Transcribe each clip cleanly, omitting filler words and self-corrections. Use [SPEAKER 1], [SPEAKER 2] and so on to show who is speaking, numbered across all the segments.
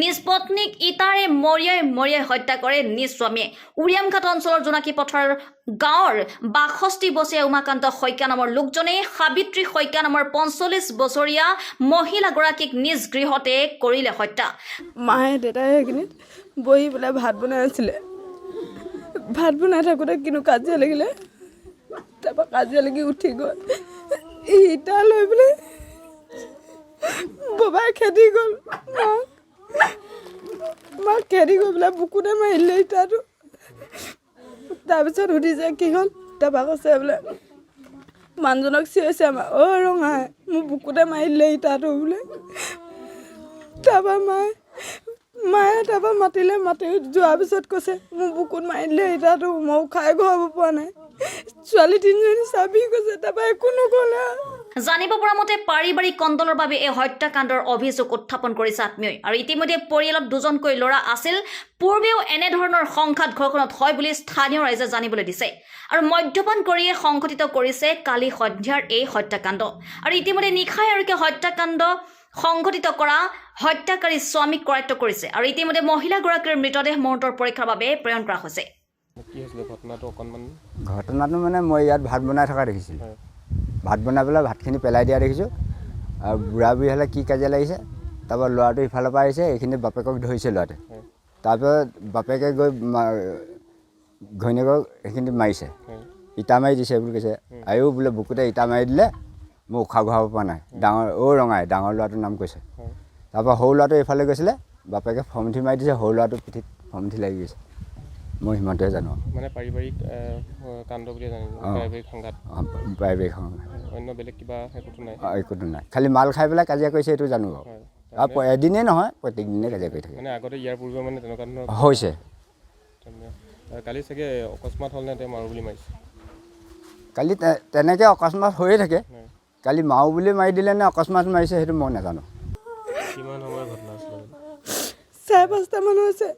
[SPEAKER 1] নিজ পত্নীক ইটাৰে মৰিয়াই হত্যা কৰে নিজ স্বামীয়ে। উৰিয়ামঘাট অঞ্চলৰ জোনাকী পথাৰ গাঁৱৰ ৬২ বছৰীয়া উমাকান্ত শইকীয়া নামৰ লোকজনে সাবিত্ৰী শইকীয়া নামৰ ৪৫ বছৰীয়া মহিলাগৰাকীক নিজ গৃহতে কৰিলে হত্যা।
[SPEAKER 2] মায়ে দেউতাই সেইখিনিত বহি পেলাই ভাত বনাই আছিলে। ভাত বনাই থাকোঁতে কিন্তু কাজিয়া লাগিলে। তাৰপৰা কাজিয়া লাগি উঠি গ'ল, ইটা লৈ পেলাই ববাই খেদি গ'ল। মাক খেদি গৈ পেলাই বুকুতে মাৰিলে ইটাটো। তাৰপিছত সুধিছে কি হ'ল, তাৰপৰা কৈছে বোলে মানুহজনক চিঞৰিছে আমাৰ, অ' ৰঙাই মোৰ বুকুতে মাৰিলে ইটাটো বোলে। তাৰপৰা মায়ে তাৰপৰা মাতি যোৱাৰ পিছত কৈছে মোৰ বুকুত মাৰিলে ইটাটো, মই উশাই ঘূৰাব পৰা নাই। ছোৱালী তিনিজনী চাবি কৈছে, তাৰপৰা একো নক'লে।
[SPEAKER 1] জানিব পৰা মতে পাৰিবাৰিক কন্দলৰ বাবে এই হত্যাকাণ্ডৰ অভিযোগ উত্থাপন কৰিছে আত্মীয়ই। আৰু ইতিমধ্যে পৰিয়ালত দুজনকৈ ল'ৰা আছিল। পূৰ্বেও এনেধৰণৰ সংঘাত ঘৰখনত হয় বুলি স্থানীয় ৰাইজে জানিবলৈ দিছে। আৰু মদ্যপান কৰিয়ে সংঘটিত কৰিছে কালি সন্ধিয়াৰ এই হত্যাকাণ্ড। আৰু ইতিমধ্যে নিশাই আৰক্ষীয়ে হত্যাকাণ্ড সংঘটিত কৰা হত্যাকাৰী স্বামীক কৰায়ত্ব কৰিছে। আৰু ইতিমধ্যে মহিলাগৰাকীৰ মৃতদেহ মুহূৰ্তৰ পৰীক্ষাৰ বাবে প্ৰেৰণ কৰা হৈছে।
[SPEAKER 3] ঘটনাটো মানে মই ইয়াত ভাত বনাই থকা দেখিছিলোঁ। ভাত বনাই পেলাই ভাতখিনি পেলাই দিয়া দেখিছোঁ। আৰু বুঢ়া বুঢ়ী হ'লে কি কাজিয়া লাগিছে। তাৰপৰা ল'ৰাটো ইফালৰ পৰা আহিছে, এইখিনি বাপেকক ধৰিছে ল'ৰাটোৱে। তাৰপিছত বাপেকে গৈ ঘৈণীয়েকক সেইখিনি মাৰিছে, ইটা মাৰি দিছে বুলি কৈছে। আয়ো বোলে বুকুতে ইটা মাৰি দিলে, মই উশাহ ঘূৰাব পৰা নাই। ৰঙাই ডাঙৰ ল'ৰাটোৰ নাম কৈছে। তাৰপৰা সৰু ল'ৰাটো এইফালে গৈছিলে, বাপেকে ফৰ্মুঠি মাৰি দিছে, সৰু ল'ৰাটোৰ পিঠিত ফৰ্মুঠি লাগি গৈছে। মই সিমানটোৱে জানো।
[SPEAKER 4] মানে পাৰিবাৰিক কাণ্ড বুলি জানিব, পাৰিবাৰিক সংঘাত।
[SPEAKER 3] পাৰিবাৰিক সংঘাত,
[SPEAKER 4] অন্য বেলেগ কিবা একোটো নাই।
[SPEAKER 3] একোটো নাই, খালি মাল খাই পেলাই কাজিয়া কৰিছে এইটো জানো বাৰু। আৰু এদিনেই নহয়, প্ৰত্যেক দিনে কাজিয়া কৰি থাকে।
[SPEAKER 4] মানে আগতে ইয়াৰ পূৰ্বে মানে তেনেকুৱা ধৰণৰ
[SPEAKER 3] হৈছে।
[SPEAKER 4] কালি চাগে অকস্মাত হ'ল নে তেওঁ মাৰো বুলি মাৰিছে?
[SPEAKER 3] কালি তেনেকৈ অকস্মাত হৈয়ে থাকে। কালি মাৰো বুলি মাৰি দিলে নে অকস্মাত মাৰিছে সেইটো মই নাজানো।
[SPEAKER 4] কিমান সময়ৰ ঘটনা আছিলে?
[SPEAKER 2] ৪-৫টা মান হৈছে।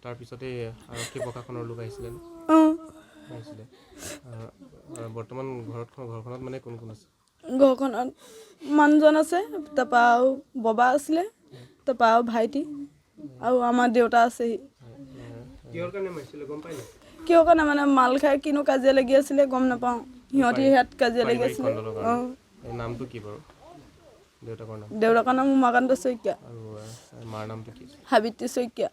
[SPEAKER 4] তাৰপিছতে আৰক্ষী প্ৰশাসনৰ লোক আহিছিলে? আহিছিলে। বৰ্তমান ঘৰখনত মানে কোন কোন আছে?
[SPEAKER 2] ঘৰখনত মানুহজন আছে, তাৰপৰা আৰু ববা আছিলে, তাৰপৰা আৰু ভাইটি আৰু আমাৰ দেউতা আছেহি।
[SPEAKER 4] কিহৰ কাৰণে মাৰিছিলে গম পাই নাই?
[SPEAKER 2] কিহৰ কাৰণে মানে মাল খাই কিনো কাজিয়া লাগি আছিলে গম নাপাওঁ। সিহঁতি ইয়াত কাজিয়া লাগি আছিলে।
[SPEAKER 4] নামটো কি বাৰু দেউতাকৰ নাম?
[SPEAKER 2] দেউতাকৰ নাম উমাকান্ত শইকীয়া।
[SPEAKER 4] আৰু মাৰ নামটো কি?
[SPEAKER 2] সাবিত্ৰী শইকীয়া।